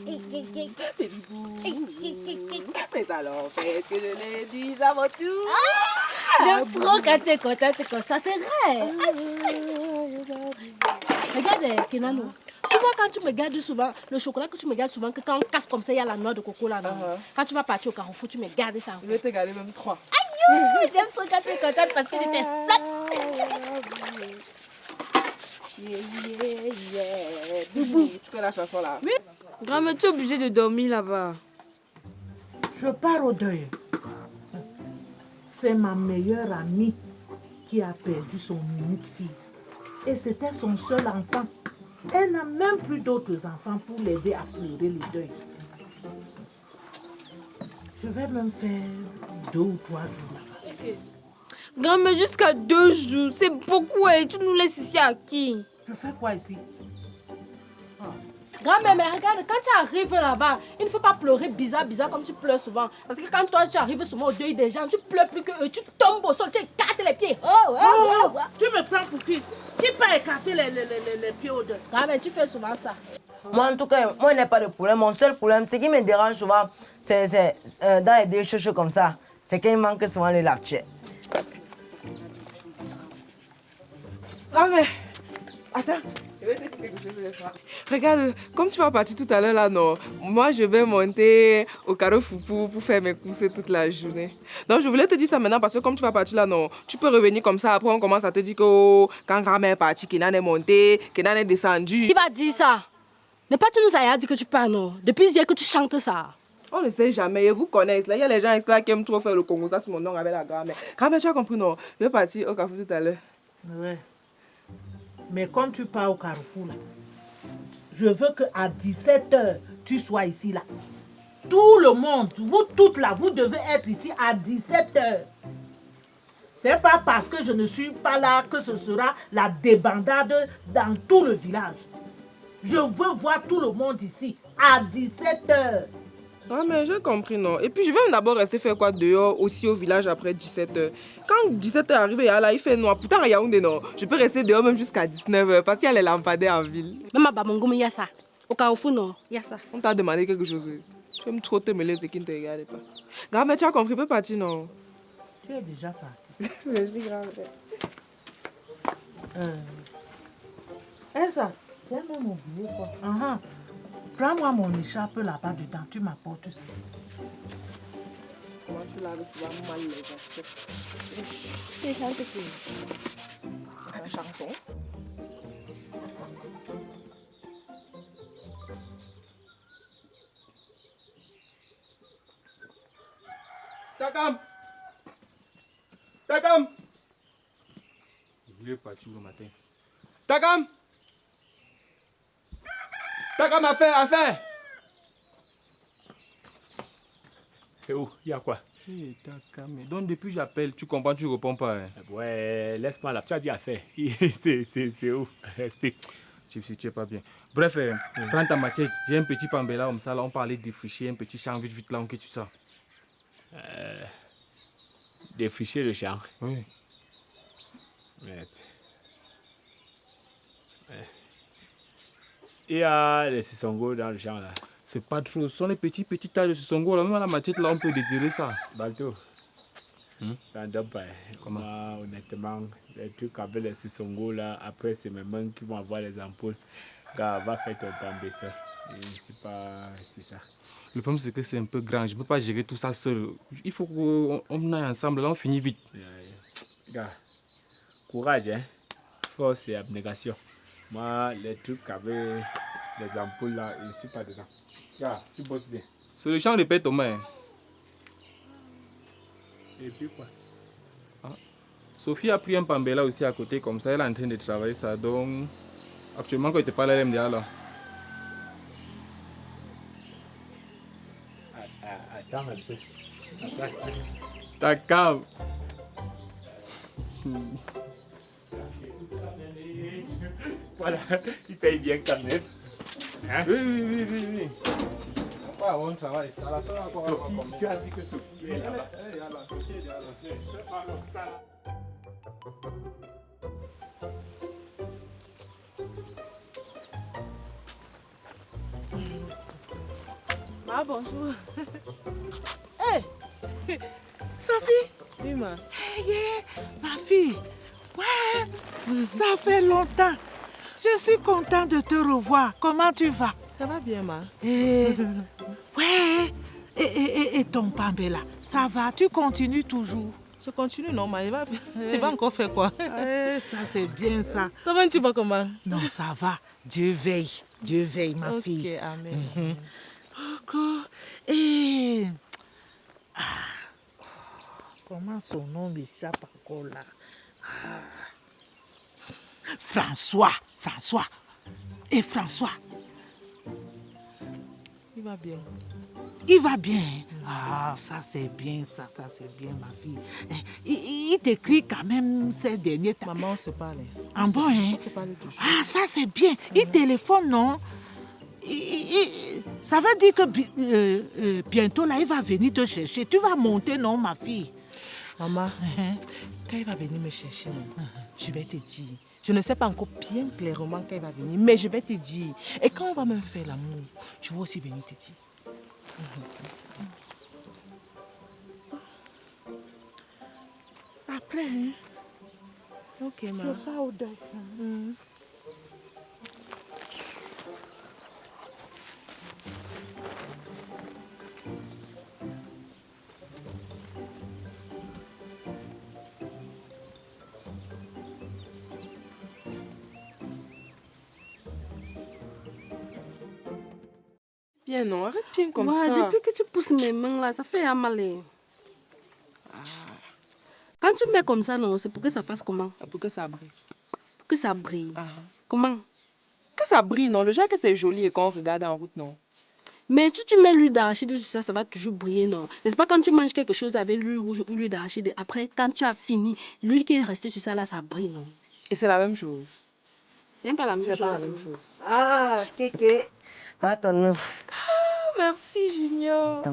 Baby boo. Mais alors, qu'est-ce que je l'ai dit à mon tour? J'aime trop quand tu es contente comme ça, c'est vrai. Regarde, Kenano. Tu vois, quand tu me gardes souvent, le chocolat que tu me gardes souvent, que quand on casse comme ça, il y a la noix de coco là. Quand tu vas partir au Carrefour, tu me gardes ça. Je vais te garder même 3. Aïe, j'aime trop quand tu es contente parce que je t'exploite. Tu fais la chanson là? Oui. Grand, mais tu es obligé de dormir là-bas. Je pars au deuil. C'est ma meilleure amie qui a perdu son unique fille. Et c'était son seul enfant. Elle n'a même plus d'autres enfants pour l'aider à pleurer le deuil. Je vais même faire 2 ou 3 jours là-bas. Grand, mais jusqu'à 2 jours, c'est beaucoup et tu nous laisses ici à qui? Je fais quoi ici? Grand-mère, mais regarde, quand tu arrives là-bas, il ne faut pas pleurer bizarre comme tu pleures souvent. Parce que quand toi tu arrives souvent au deuil des gens, tu pleures plus que eux, tu tombes au sol, tu écartes les pieds. Tu me prends pour qui? Qui peut écarter les pieds au deuil? Grand-mère, tu fais souvent ça. Moi, en tout cas, moi, il n'y a pas de problème. Mon seul problème, ce qui me dérange souvent, c'est dans les 2 choses comme ça, c'est qu'il manque souvent le lactet. Ah mais, attends, je vais te dire quelque chose de toi. Regarde, comme tu vas partir tout à l'heure là, non, moi je vais monter au Carrefour pour faire mes courses toute la journée. Donc je voulais te dire ça maintenant parce que comme tu vas partir là, non, tu peux revenir comme ça, après on commence à te dire que oh, quand grand-mère est partie, Kenan est monté, Kenan est descendu. Qui va dire ça? Ne pas tu nous as dit que tu parles, non? Depuis hier que tu chantes ça. On ne sait jamais, ils vous connaissent là. Il y a les gens là qui aiment trop faire le Congo, ça sur mon nom avec la grand-mère. Grand-mère, tu as compris, non? Je vais partir au Carrefour tout à l'heure. Ouais. Mais quand tu pars au Carrefour, là, je veux qu'à 17h, tu sois ici, là. Tout le monde, vous toutes là, vous devez être ici à 17h. C'est pas parce que je ne suis pas là que ce sera la débandade dans tout le village. Je veux voir tout le monde ici à 17h. Ah mais j'ai compris, non. Et puis je vais d'abord rester faire quoi dehors, aussi au village après 17h. Quand 17h arrive, là, il fait noir. Pourtant à Yaoundé, non. Je peux rester dehors même jusqu'à 19h parce qu'il y a les lampadaires en ville. Même à Bamongoum, il y a ça. Au Carrefour, non, il y a ça. On t'a demandé quelque chose. J'aime trop te mêler ce qui ne te regarde pas. Grand-mère, tu as compris, peux partir, non? Tu es déjà parti. Vas-y, grand-mère. Ça, j'ai même oublié quoi. Prends-moi mon écharpe là-bas dedans, tu m'apportes ça. Comment tu laves souvent mal les aspects? Tu chantes qui? La chanson. Takam! Takam! Je voulais partir le matin. Takam! Takam, affaire! C'est où? Il y a quoi? Hey, Takam. Donc depuis j'appelle, tu comprends, tu réponds pas. Hein. Ouais, laisse-moi là. Tu as dit affaire. C'est où? Explique. Tu es pas bien. Bref, prends ta matière. J'ai un petit pambé là, comme ça, là, on parlait de défricher un petit champ vite là, on que tu sens. Défricher le champ. Oui. Il y a les sissongos dans le champ là. C'est pas trop. Ce sont les petits tas de sissongo là. Même à la matière là, on peut déterrer ça. Balto. Ça donne pas. Comment? Moi, honnêtement, les trucs avec les sissongos là, après c'est mes mains qui vont avoir les ampoules. Gars, va faire ton pambé seul. C'est pas. C'est ça. Le problème c'est que c'est un peu grand. Je ne peux pas gérer tout ça seul. Il faut qu'on aille ensemble. Là, on finit vite. Gars, courage, hein. Force et abnégation. Moi, les trucs avec les ampoules là, je ne suis pas dedans. Gars, tu bosses bien. C'est le champ de paix, Thomas. Et puis quoi? Sophie a pris un pambé là aussi à côté, comme ça, elle est en train de travailler ça. Donc, actuellement, quand elle te parle, elle aime bien là. Attends un peu. Takam. Voilà, il paye bien quand même. Hein? Oui. Pas bon travail. Ça la fait encore. Sophie, tu as dit que Sophie est là-bas. C'est pas comme ça. Ma, bonjour. Hé, Sophie. Oui, ma. Hey, ma fille. Ouais, ça fait longtemps. Je suis contente de te revoir. Comment tu vas? Ça va bien, ma. Ouais. Et ton Pambela, ça va? Tu continues toujours? Je continue, non, ma. Il va encore faire quoi? Ça, c'est bien ça. Toi-même, tu vas comment? Non, ça va. Dieu veille. Dieu veille, ma fille. Ok, amen. Encore. Et... comment son nom m'échappe encore là? François. Et François, Il va bien. il va bien. Ah, ça c'est bien, ça c'est bien, ma fille. Il t'écrit quand même ces derniers temps. Maman, on se parle. En bon, hein? On se parle toujours. Ah, ça c'est bien. Il téléphone, non? Ça veut dire que bientôt là, il va venir te chercher. Tu vas monter, non, ma fille? Maman, quand il va venir me chercher, je vais te dire. Je ne sais pas encore bien clairement quand il va venir, mais je vais te dire. Et quand on va même faire l'amour, je vais aussi venir te dire. Après, hein? Ok, Je maman. pars au deuil. Bien, non, arrête bien comme Ouais, ça. depuis que tu pousses mes mains là, ça fait un mal. Quand tu mets comme ça, non, c'est pour que ça fasse comment? Pour que ça brille. Pour que ça brille. Comment? Que ça brille, non. Le genre que c'est joli et qu'on regarde en route, non. Mais si tu mets l'huile d'arachide dessus, ça va toujours briller, non? N'est-ce pas quand tu manges quelque chose avec l'huile rouge ou l'huile d'arachide, après, quand tu as fini, l'huile qui est restée sur ça, là, ça brille, non? Et c'est la même chose. C'est pas la même chose. C'est pas la même chose. Ah, Kéké. Attends. Merci, Junior.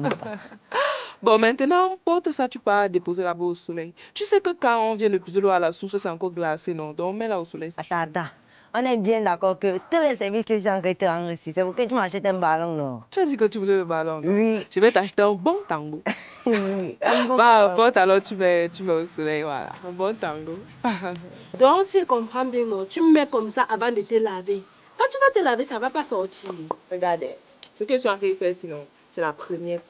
Bon, maintenant, porte ça, tu pars déposer là-bas au soleil. Tu sais que quand on vient de puiser l'eau à la source, c'est encore glacé, non? Donc, mets-la au soleil. Attends. On est bien d'accord que tous les services que j'ai en train de te rendre ici, c'est pour que tu m'achètes un ballon, non? Tu as dit que tu voulais le ballon, non? Oui. Je vais t'acheter un bon tango. Oui. Un bon Bah, porte alors, tu mets au soleil, voilà. Un bon tango. Donc, si je comprends bien, non, tu mets comme ça avant de te laver. Quand tu vas te laver, ça va pas sortir. Regardez, ce que je suis en train de faire, sinon, c'est la première.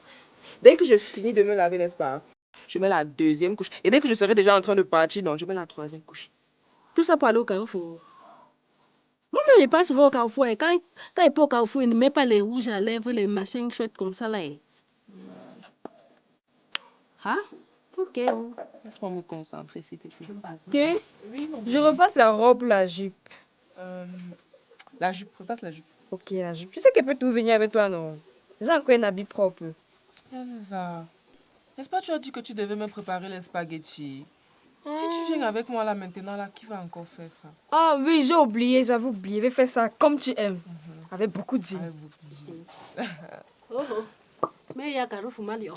Dès que je finis de me laver, n'est-ce pas? Je mets la deuxième couche. Et dès que je serai déjà en train de partir, non, je mets la troisième couche. Tout ça pour aller au Carrefour. Moi-même, je passe souvent au Carrefour. Et quand il n'est pas au Carrefour, il ne met pas les rouges à lèvres, les machins chouettes comme ça, là. Ah? Ok. Laisse-moi me concentrer, s'il te plaît. Ok. Je repasse la robe, la jupe. La jupe, repasse la jupe. Ok, la jupe. Tu sais qu'elle peut tout venir avec toi, non? J'ai encore un habit propre. C'est ça. N'est-ce pas, tu as dit que tu devais me préparer les spaghettis? Si tu viens avec moi là maintenant, là, qui va encore faire ça? Ah oui, j'ai oublié, j'avais oublié. Je vais faire ça comme tu aimes. Avec beaucoup d'huile. Avec beaucoup d'huile. Oh oh. Mais il y a Carrefour Malio.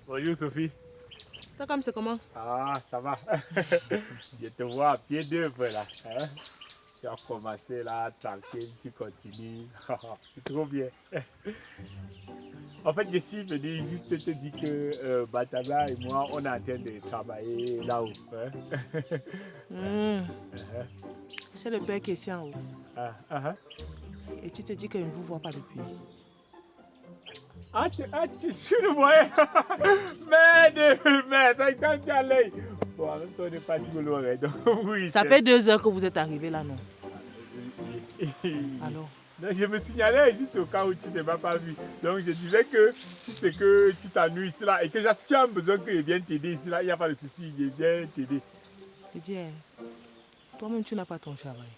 Bonjour Sophie. Toi, comme c'est comment? Ah, ça va. Je te vois à pied d'œuvre là. Hein? Tu as commencé là, tranquille, tu continues. C'est trop bien. En fait, je suis venu juste te dire que Bataba et moi, on est en train de travailler là-haut. Hein? C'est le père qui est ici en haut. Uh-huh. Et tu te dis qu'il ne vous voit pas depuis. Tu le voyais. Mais ça, quand tu as l'œil. Bon, en même temps, on n'est pas rigolo. Donc, oui, Ça fait 2 heures que vous êtes arrivé là, non? Alors? Non, je me signalais juste au cas où tu ne m'as pas vu. Donc je disais que si c'est que tu t'ennuies ici là et que si tu as besoin que je vienne t'aider ici là, il n'y a pas de souci, je viens t'aider. Je dis, toi-même tu n'as pas ton travail.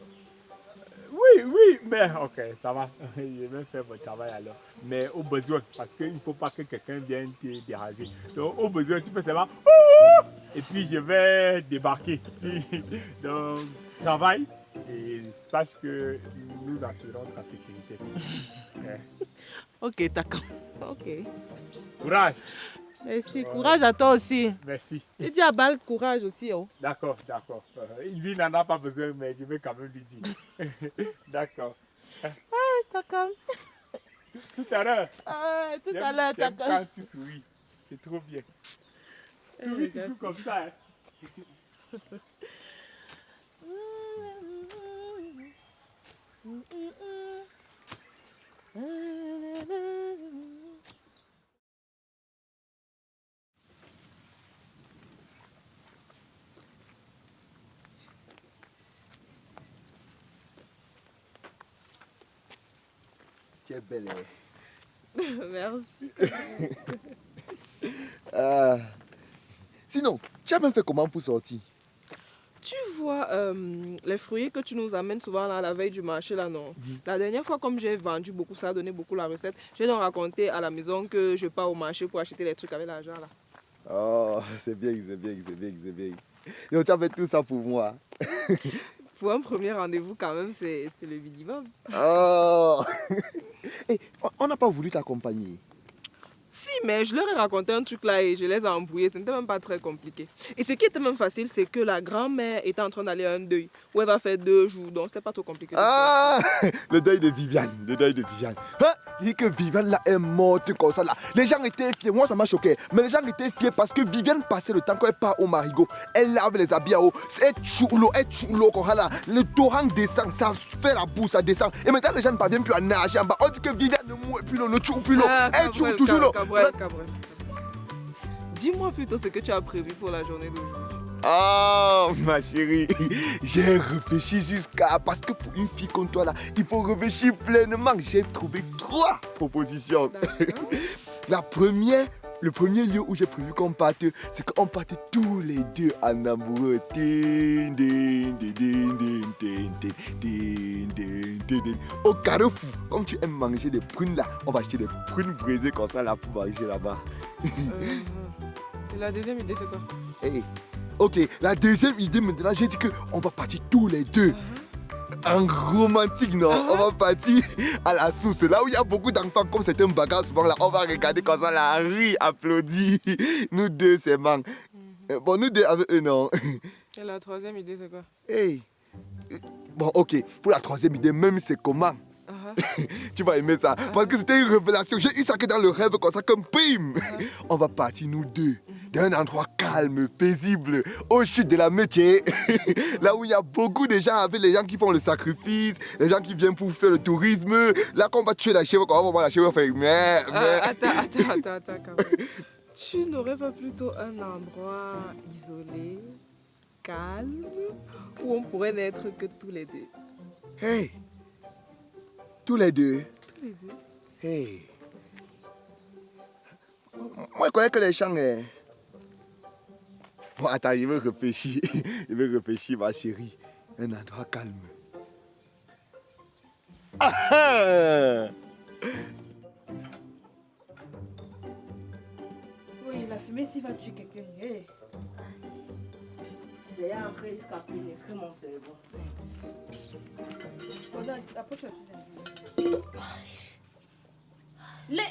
Oui, Oui, mais ok, ça va. Je vais faire mon travail alors. Mais au besoin, parce qu'il ne faut pas que quelqu'un vienne te déranger. Donc au besoin, tu peux seulement... Et puis je vais débarquer. Donc travaille et sache que nous assurons ta sécurité. Ok, d'accord. Ok. Courage. Merci. Courage à toi aussi. Merci. Tu dis à Bal courage aussi. Oh. D'accord, d'accord. Lui n'en a pas besoin, mais je vais quand même lui dire. D'accord. D'accord. Tout à l'heure. Tout à l'heure, J'aime d'accord. quand tu souris. C'est trop bien. Souris tout comme ça. Hein. Tu es belle. Merci. Sinon, tu as même fait comment pour sortir? Tu vois les fruits que tu nous amènes souvent là, la veille du marché là, non? La dernière fois, comme j'ai vendu beaucoup, ça a donné beaucoup la recette, j'ai donc raconté à la maison que je pars au marché pour acheter les trucs avec l'argent là. Oh, c'est bien, c'est bien, c'est bien, c'est bien. Donc tu as fait tout ça pour moi. Pour un premier rendez-vous quand même, c'est le minimum. Oh. Hey, on n'a pas voulu t'accompagner. Si, mais je leur ai raconté un truc là et je les ai embrouillés. Ce n'était même pas très compliqué. Et ce qui était même facile, c'est que la grand-mère était en train d'aller à un deuil où elle va faire 2 jours. Donc, c'était pas trop compliqué. Ah, le deuil de Viviane, le deuil de Viviane. Hein? Il dit que Viviane là est morte comme ça là. Les gens étaient fiers, moi ça m'a choqué. Mais les gens étaient fiers parce que Viviane passait le temps quand elle part au marigot. Elle lave les habits à eau. Elle tchoue l'eau comme ça là. Le torrent descend, ça fait la boue, ça descend. Et maintenant les gens ne parviennent plus à nager en bas. On dit que Viviane ne mouille plus l'eau, ne tchoue plus l'eau. Elle tchoue toujours l'eau. Cabrel. Dis-moi plutôt ce que tu as prévu pour la journée d'aujourd'hui. Oh ma chérie, j'ai réfléchi jusqu'à... Parce que pour une fille comme toi là, il faut réfléchir pleinement. J'ai trouvé 3 propositions. La première, le premier lieu où j'ai prévu qu'on parte, c'est qu'on partait tous les deux en amoureux. Au Carrefour, comme tu aimes manger des prunes là, on va acheter des prunes braisées comme ça là pour manger là-bas. Et la deuxième idée, c'est quoi? Hey. Ok, la deuxième idée maintenant, j'ai dit qu'on va partir tous les deux. En romantique, non? On va partir à la source, là où il y a beaucoup d'enfants, comme c'est un bagarre souvent là. On va regarder comme ça, là, rire, applaudir. Nous deux, c'est man. Bon, nous deux avec eux, non? Et la troisième idée, c'est quoi? Hey. Bon, ok, pour la troisième idée, même c'est comment? Tu vas aimer ça. Parce que c'était une révélation. J'ai eu ça que dans le rêve, comme ça, comme bim. On va partir, nous deux, dans un endroit calme, paisible, au chute de la métier. Là où il y a beaucoup de gens, avec les gens qui font le sacrifice, les gens qui viennent pour faire le tourisme. Là, quand on va tuer la chèvre, quand on va voir la chèvre, on fait Attends. Tu n'aurais pas plutôt un endroit isolé, calme, où on pourrait n'être que tous les deux? Hey! Tous les deux? Tous les deux. Hey! Moi, je connais que les champs. Bon, attends, je vais réfléchir. Je vais réfléchir, ma chérie. Un endroit calme. Ah! Oui, la fumée, s'il va tuer quelqu'un. Hey. J'ai ancré jusqu'à pénétrer mon cerveau. Après, tu vas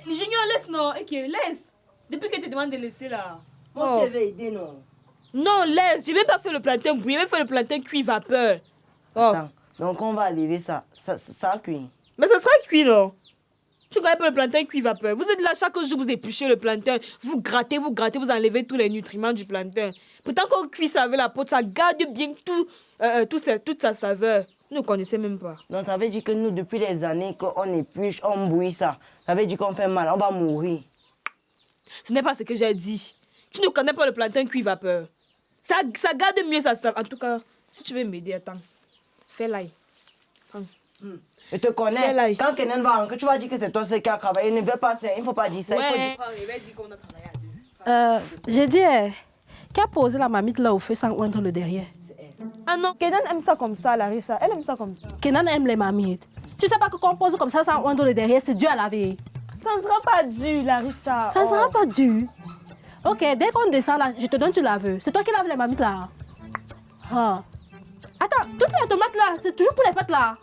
Junior, laisse, non. Ok, laisse. Depuis que tu te demandes de laisser là. Moi, je vais aider, non? Non, laisse. Je vais pas faire le plantain bouilli. Je vais faire le plantain cuit vapeur. Oh. Attends, donc on va lever ça. Ça a cuit. Mais ça sera cuit, non? Tu ne connais pas le plantain cuit vapeur. Vous êtes là chaque jour, vous épluchez le plantain. Vous grattez, vous enlevez tous les nutriments du plantain. Pourtant, quand on cuit ça avec la pote, ça garde bien toute sa saveur. Vous ne connaissez même pas. Donc ça veut dire que nous, depuis des années, qu'on épluche, on bouille ça. Ça veut dire qu'on fait mal, on va mourir. Ce n'est pas ce que j'ai dit. Tu ne connais pas le plantain cuit vapeur. Ça garde mieux sa saveur. En tout cas, si tu veux m'aider, attends. Fais l'ail. Je te connais. Quand quelqu'un va rentrer, tu vas dire que c'est toi seul qui a travaillé. Ne veux pas ça, il ne faut pas dire ça. Ouais. Il faut dire qu'on a travaillé à deux. J'ai dit, qui a posé la marmite là au feu sans oindre le derrière? Ah non, Kenan aime ça comme ça, Larissa. Elle aime ça comme ça. Kenan aime les mamites. Tu sais pas que quand on pose comme ça sans oindre le derrière, c'est dur à laver. Ça ne sera pas dur, Larissa. Ça ne sera pas dur. Ok, dès qu'on descend là, je te donne du laveur. C'est toi qui laves les mamites là. Ah. Attends, toutes les tomates là, c'est toujours pour les pâtes là.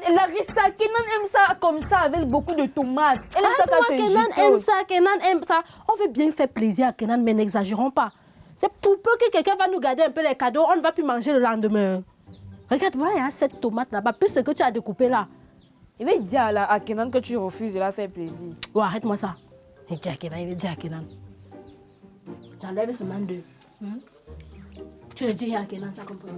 Larissa, Kenan aime ça comme ça, avec beaucoup de tomates. Elle aime ça quand c'est Kenan juteux. aime ça, Kenan aime ça. On veut bien faire plaisir à Kenan, mais n'exagérons pas. C'est pour peu que quelqu'un va nous garder un peu les cadeaux, on ne va plus manger le lendemain. Regarde, voilà, il y a cette tomate là-bas, plus ce que tu as découpé là. Il va dire à Kenan que tu refuses de la faire plaisir. Oh, arrête-moi ça. Il dit à Kenan, il dit à Kenan. J'enlève seulement 2. Tu le dis à Kenan, tu as compris.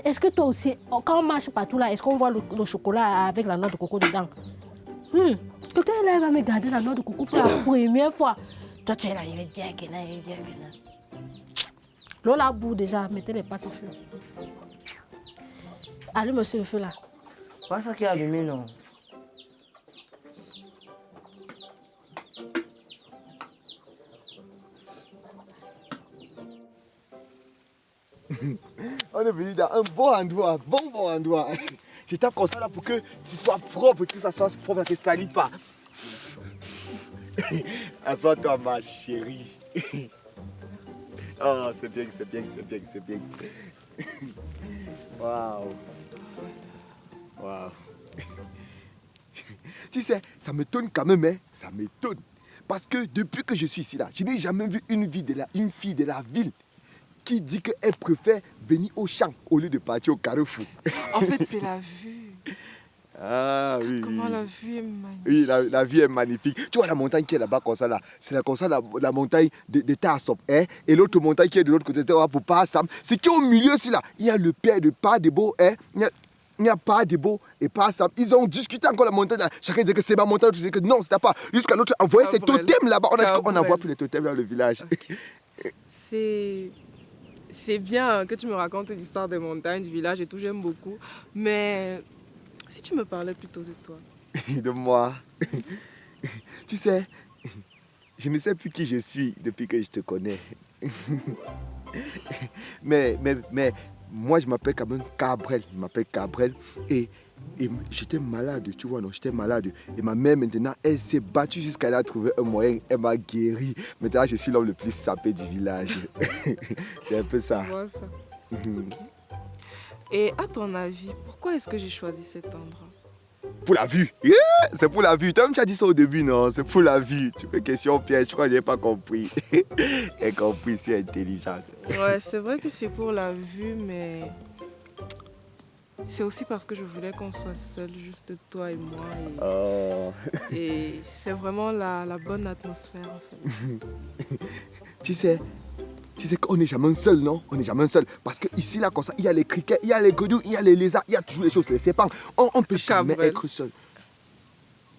Est-ce que toi aussi, quand on marche partout là, est-ce qu'on voit le chocolat avec la noix de coco dedans? Quelqu'un là va me garder la noix de coco pour la première fois. Toi tu es là, il va dire à Kenan, il va dire à Kenan. L'eau là bout déjà, mettez les pâtes au feu. Allume monsieur le feu là. Pas ça qui est allumé, non. On est venu dans un bon endroit, bon endroit. J'étais comme ça là pour que tu sois propre, que ça soit propre, ça ne te salit pas. Assois-toi ma chérie. Oh, c'est bien, c'est bien, c'est bien, c'est bien. Waouh. Waouh. Tu sais, ça m'étonne quand même, hein. Ça m'étonne. Parce que depuis que je suis ici là, je n'ai jamais vu une fille de la ville qui dit qu'elle préfère venir au champ au lieu de partir au carrefour. En fait, c'est la vue. Ah oui. Comment la vue est magnifique. Oui, la vue est magnifique. Tu vois la montagne qui est là-bas comme ça là, c'est comme ça la montagne de Tassop, hein? Et l'autre montagne qui est de l'autre côté, c'est pour Passam. C'est qu'au milieu aussi là, il y a le père de Padebo, hein? Il n'y a pas de beau et pas ça. Ils ont discuté encore la montagne. Chacun disait que c'est ma montagne, tu disais que non, c'était pas. Jusqu'à l'autre, on voyait ces totems là-bas. On n'envoie plus les totems dans le village. Okay. C'est bien que tu me racontes l'histoire des montagnes, du village et tout, j'aime beaucoup. Mais si tu me parlais plutôt de toi. De moi. Tu sais, je ne sais plus qui je suis depuis que je te connais. mais moi, je m'appelle quand même Cabrel. Je m'appelle Cabrel et j'étais malade, tu vois, non, j'étais malade. Et ma mère, maintenant, elle s'est battue jusqu'à elle a trouvé un moyen, elle m'a guéri. Maintenant, je suis l'homme le plus sapé du village. C'est un peu ça. Je vois ça. Okay. Et à ton avis, pourquoi est-ce que j'ai choisi cet endroit? Pour la vue. Yeah, c'est pour la vue. Toi-même, tu as dit ça au début, non? C'est pour la vue. Tu fais question piège, je crois que je n'ai pas compris. J'ai compris, c'est intelligente. Ouais, c'est vrai que c'est pour la vue, mais c'est aussi parce que je voulais qu'on soit seuls, juste toi et moi. Et c'est vraiment la bonne atmosphère, en fait. Tu sais qu'on n'est jamais seul, non? On n'est jamais seul. Parce qu'ici, là, comme ça, il y a les criquets, il y a les grenouilles, il y a les lézards, il y a toujours les choses, les serpents. On ne peut jamais être seul.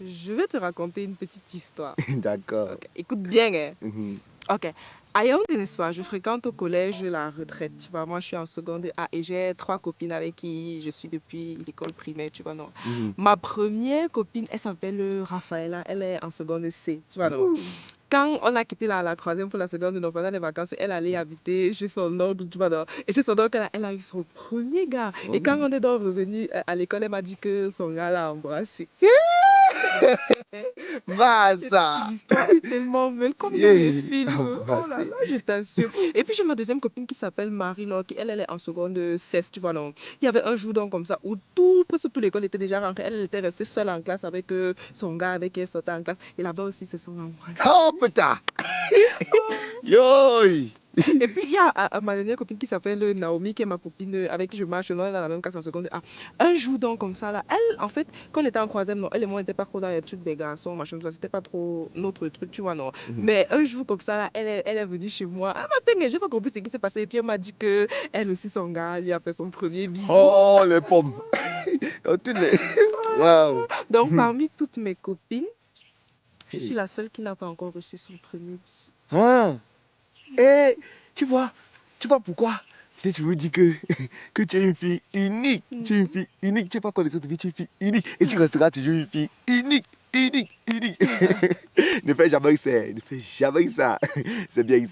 Je vais te raconter une petite histoire. D'accord. Okay. Écoute bien, hein. Ok. À Yaoundé, n'est-ce pas, je fréquente au collège la retraite. Tu vois, moi, je suis en seconde A et j'ai 3 copines avec qui je suis depuis l'école primaire, tu vois, non. Ma première copine, elle s'appelle Raphaëla, elle est en seconde C, tu vois, non. Quand on a quitté la troisième pour la seconde, pendant les vacances, elle allait habiter chez son oncle, tu vois, non. Et chez son oncle, elle a eu son premier gars. Et quand on est donc revenu à l'école, elle m'a dit que son gars l'a embrassé. Massa. L'histoire est tellement belle comme dans les films. Oh là là, je t'assure. Et puis j'ai ma deuxième copine qui s'appelle Marie, là, qui elle est en seconde 16, tu vois, non. Il y avait un jour donc comme ça où presque toute l'école était déjà rentrée. Elle était restée seule en classe avec son gars avec qui elle sortait en classe. Et là-bas aussi, c'est son embrassé. Oh putain. Yo. Et puis il y a ma dernière copine qui s'appelle Naomi, qui est ma copine avec qui je marche dans la même classe en seconde. Un jour donc comme ça là, elle en fait quand on était en troisième, non, elle et moi on n'était pas trop dans les trucs des garçons, machin, ça c'était pas trop notre truc, tu vois, non. Mais un jour comme ça là, elle est venue chez moi. Un matin, j'ai pas compris ce qui s'est passé et puis elle m'a dit que elle aussi son gars lui a fait son premier bisou. Oh les pommes. Wow. Donc parmi toutes mes copines, je suis la seule qui n'a pas encore reçu son premier bisou. Ah. Et tu vois pourquoi? Je vous dis que tu es une fille unique. Tu es une fille unique. Tu n'es pas comme les autres filles, tu es une fille unique. Et tu resteras toujours une fille unique. Ne fais jamais ça. Ne fais jamais ça. C'est bien.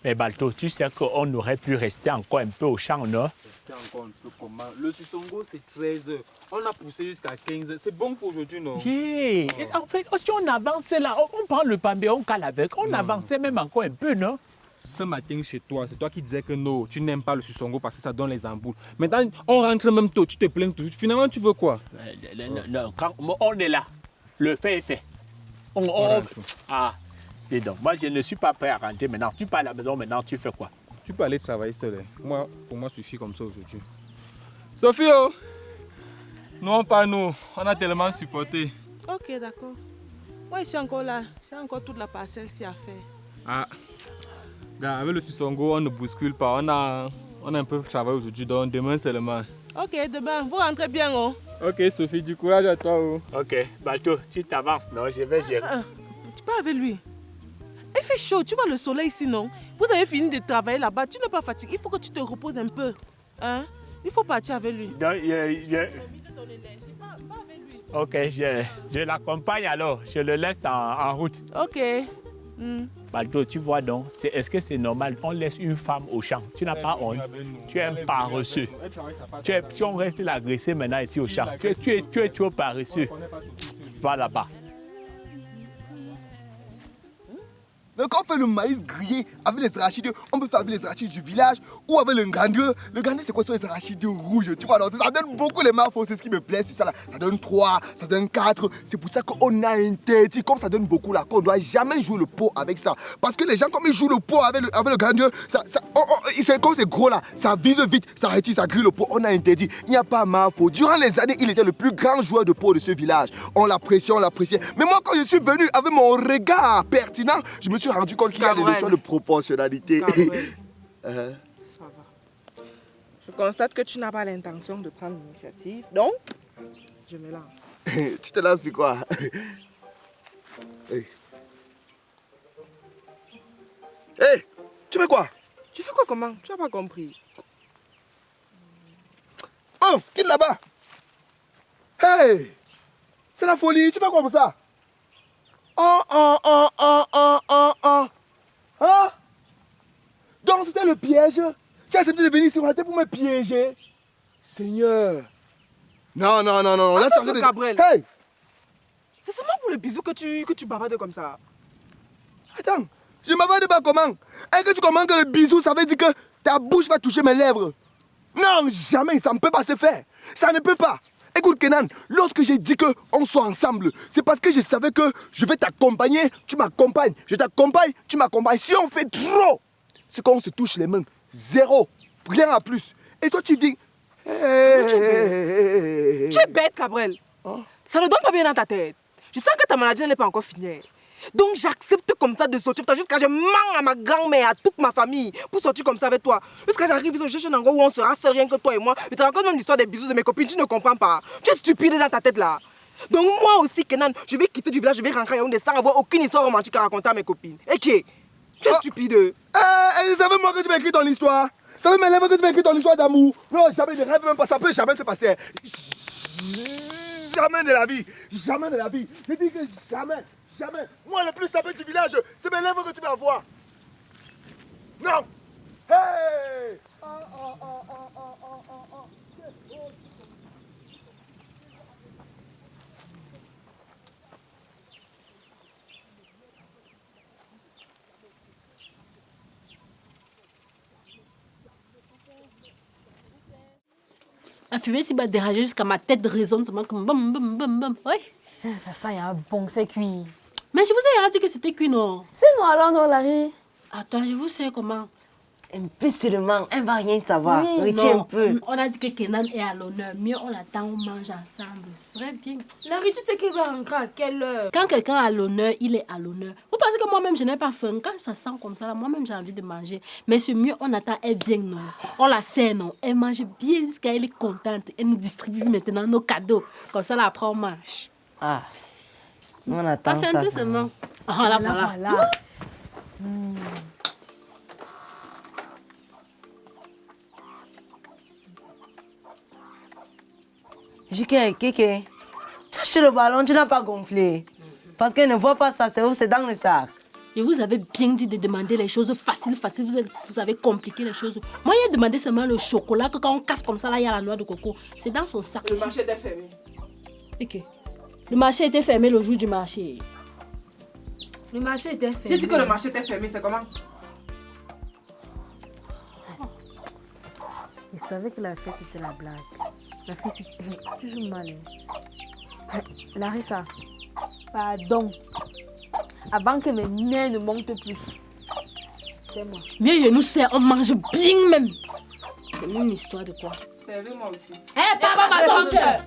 Mais Balto, tu sais qu'on aurait pu rester encore un peu au champ, non? Rester encore un peu comment? Le Sissongo, c'est 13 h. On a poussé jusqu'à 15 h. C'est bon pour aujourd'hui, non? Yeah. En fait, si on avançait là, on prend le pambé, on cale avec. On avançait même encore un peu, non? Ce matin chez toi, c'est toi qui disais que non, tu n'aimes pas le Sissongo parce que ça donne les ampoules. Maintenant, on rentre même tôt, tu te plains toujours. Finalement, tu veux quoi? Non, quand on est là, le fait est fait. Ah, dis donc, moi je ne suis pas prêt à rentrer maintenant. Tu pars à la maison maintenant, tu fais quoi? Tu peux aller travailler seul. Moi, pour moi, suffit comme ça aujourd'hui. Sophie, oh! Non, pas nous. On a tellement supporté. Ok, d'accord. Moi, je suis encore là. J'ai encore toute la parcelle-ci à faire. Ah, gars, avec le Sissongo, on ne bouscule pas. On a un peu travaillé aujourd'hui, donc demain seulement. Ok, demain, vous rentrez bien, oh. Ok, Sophie, du courage à toi. Oh. Ok, Balto, tu t'avances, non? Je vais gérer. Tu pars avec lui. Il fait chaud, tu vois le soleil ici, non? Vous avez fini de travailler là-bas, tu n'es pas fatigué. Il faut que tu te reposes un peu. Hein? Il faut partir avec lui. Donc, ok, je l'accompagne alors. Je le laisse en route. Ok. Balto, tu vois donc, est-ce que c'est normal? On laisse une femme au champ. Tu n'as pas honte. Tu es un paresseux. Si on reste l'agressé maintenant ici au champ, tu es trop paresseux. Va là-bas. Donc quand on fait le maïs grillé avec les arachides, on peut faire avec les arachides du village ou avec le grandier. Le grandier, c'est quoi? Ce sont les arachides rouges, tu vois, donc ça donne beaucoup les marfos, c'est ce qui me plaît sur ça là. Ça donne 3, ça donne 4, c'est pour ça qu'on a interdit, comme ça donne beaucoup là, qu'on ne doit jamais jouer le pot avec ça. Parce que les gens, comme ils jouent le pot avec le grandier, c'est comme c'est gros là, ça vise vite, ça retire, ça grille le pot, on a interdit. Il n'y a pas marfo. Durant les années, il était le plus grand joueur de pot de ce village. On l'appréciait. Mais moi, quand je suis venu avec mon regard pertinent, je me suis rendu compte qu'il y a des notions de proportionnalité. Ça va. Je constate que tu n'as pas l'intention de prendre l'initiative, donc je me lance. Tu te lances sur quoi? Hey, tu fais quoi? Tu fais quoi comment? Tu n'as pas compris. Oh, quitte là-bas. Hey, c'est la folie, tu fais quoi comme ça? Donc c'était le piège. Tu as accepté de venir ici pour me piéger. Seigneur. Non. Là, attends, Gabriel. Hey! C'est seulement pour le bisou que tu bavardes comme ça. Attends, je ne bavarde pas comment? Est-ce que tu comprends que le bisou, ça veut dire que ta bouche va toucher mes lèvres? Non, jamais, ça ne peut pas se faire. Ça ne peut pas. Écoute Kenan, lorsque j'ai dit qu'on soit ensemble, c'est parce que je savais que je vais t'accompagner, tu m'accompagnes. Je t'accompagne, tu m'accompagnes. Si on fait trop, c'est qu'on se touche les mains. 0, rien à plus. Et toi tu dis... Tu es bête, Gabriel. Ça ne donne pas bien dans ta tête. Je sens que ta maladie n'est pas encore finie. Donc j'accepte comme ça de sortir jusqu'à je mens à ma grand-mère, à toute ma famille pour sortir comme ça avec toi. Jusqu'à j'arrive, je cherche un endroit où on sera seul rien que toi et moi. Je te raconte même l'histoire des bisous de mes copines, tu ne comprends pas. Tu es stupide dans ta tête là. Donc moi aussi, Kenan, je vais quitter du village, je vais rentrer à Yaoundé sans avoir aucune histoire romantique à raconter à mes copines. Et qui est? Tu es stupide. Ça veut moi que tu vas écrire ton histoire. Ça veut mes lèvres que tu vas écrire ton histoire d'amour. Non, jamais, je rêve même pas, ça peut jamais se passer. Jamais de la vie. Jamais de la vie. Je dis que jamais. Jamais. Moi, le plus sapé du village, c'est mes lèvres que tu vas voir. Non. Hey! La fumée s'il va déranger jusqu'à ma tête résonne, ça m'a comme bam bam bam bam. Oui. Ça sent bon, c'est cuit. Mais je vous ai dit que c'était cuit, non? C'est non alors, non, Larry. Attends, je vous sais comment. Un peu seulement, elle va rien savoir. Oui, retiens un peu. On a dit que Kenan est à l'honneur. Mieux on attend, on mange ensemble. Ce serait bien. Larry, tu sais qu'il va rentrer à quelle heure? Quand quelqu'un est à l'honneur, il est à l'honneur. Vous pensez que moi-même, je n'ai pas faim? Quand ça sent comme ça, moi-même, j'ai envie de manger. Mais c'est mieux, on attend, elle vient, non? On la sert, non? Elle mange bien jusqu'à elle est contente. Elle nous distribue maintenant nos cadeaux. Comme ça, là, après, on mange. Ah, nous on attend ça. Patientez seulement. Ah, là, voilà. Kéké, tu as acheté le ballon, tu n'as pas gonflé. Parce qu'elle ne voit pas ça, c'est où? C'est dans le sac. Et vous avez bien dit de demander les choses faciles. Vous avez compliqué les choses. Moi, j'ai demandé seulement le chocolat, que quand on casse comme ça, là, il y a la noix de coco. C'est dans son sac. Le marché était fermé. Ok. Le marché était fermé le jour du marché. Le marché était fermé. J'ai dit que le marché était fermé, c'est comment? Il savait que la fête c'était la blague. La fille, tu joues mal. Hein. Larissa, pardon. Avant que mes nerfs ne montent plus. C'est moi. Mieux, je nous sers, on mange bien même. C'est une histoire de quoi? Servez-moi aussi. Hé, papa, ma soeur!